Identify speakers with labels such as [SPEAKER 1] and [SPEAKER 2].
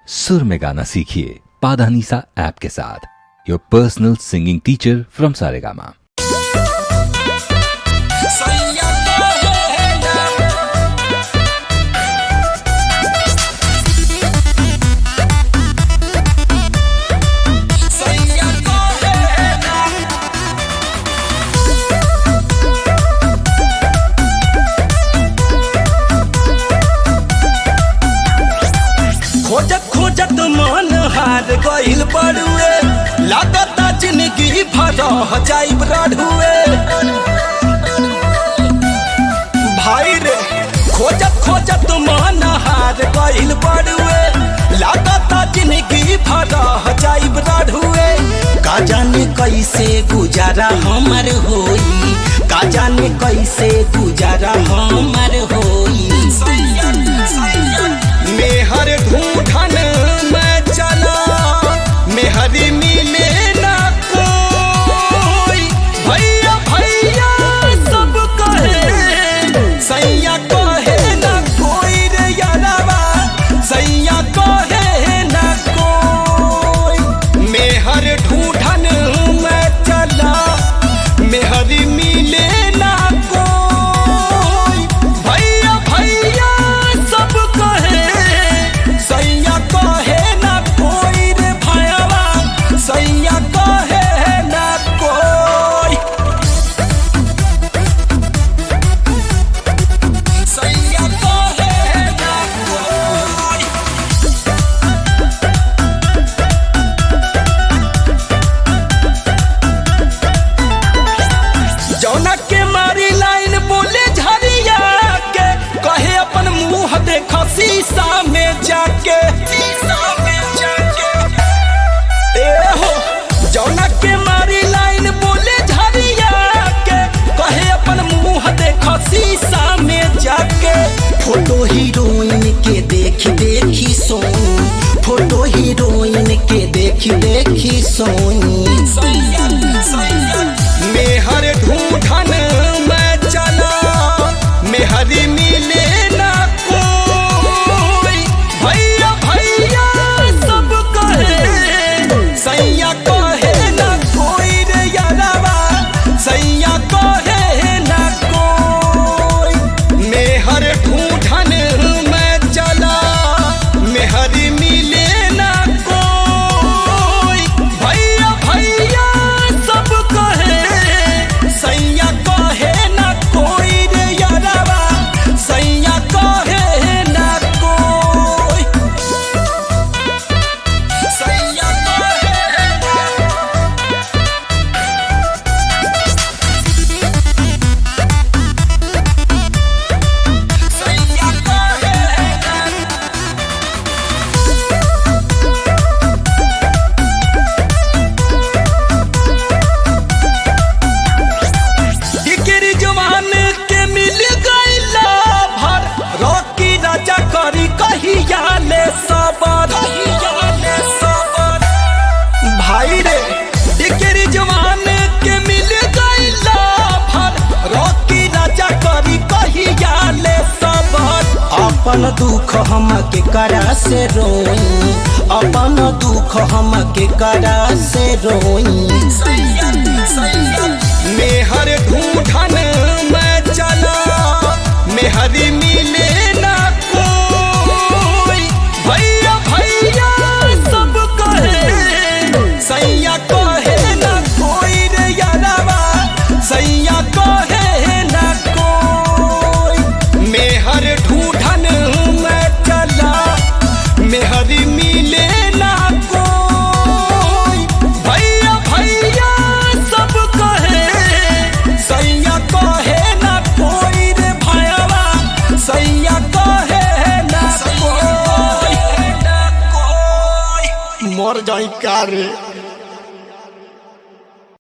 [SPEAKER 1] सुर में गाना सीखिए पाधानीसा ऐप के साथ। Your personal singing teacher from Saregama.
[SPEAKER 2] खोजत मन हार गइल बड़ुए, लागता जिंदगी भर जाइब रढ़ुए। भाई रे खोजत मन हार गइल बड़ुए, लागता जिंदगी भर जाइब रढ़ुए। का जाने कैसे गुजारा हमर होई, का जाने कैसे गुजारा हमर होई। मेहर ढूंढन में चला, मेहरी मिले ना कोई। भैया भैया सब कहे, सैया कहे ना कोई रे यारवा, सैया कहे ना कोई। मेहर ढूंढन में चला, मेहरी मिले ना कोई। भैया भैया सब कहे, सैया कहे ना कोई रे भैया, सैया कहे ना कोई। सैया कहे ना कोई। जौना के मारी लाइन बोले झरिया के, कहे अपन मुंह देखा शीशा में जाके। जौना के मारी लाइन बोले झरिया के, कहे अपन मुंह देखा शीशा में जाके। फोटो हीरोइन के देखी देखी सोई, फोटो हीरोइन के देखी देखी सोई। मेहर ढूंढन में चला, मेहरी मिले ना कोई। भैया भैया सब कहे, सैया कहे ना कोई रे यारवा, सैया कहे ना कोई। मेहर ढूंढन में चला, मेहरी मिले ना कोई। भैया भैया सब कहे, सैया कहे ना कोई रे यारवा, सैया कहे ना कोई। सैया कहे ना, सैया कहे ना। डिग्री जवान के मिल गइला भर, रॉकी राजा करी कहिया ले सबर। भाई रे डिग्री जवान के मिल गइला भर, रॉकी राजा करी कहिया ले सबर। अपन दुख हम के करा से रोई, अपन दुख हम के करा से रोई। मेहर ढूंढन में चला, मेहरी मिले ना कोई। भैया भैया सब कहे, सैया कहे ना कोई रे यारवा, सैया कहे ना कोई। मेहर ढूंढन में चला, मेहरी मिले ना कोई। भैया भैया सब कहे, सैया कहे ना कोई रे भैया, सैया कहे ना कोई। मर जाई का रे।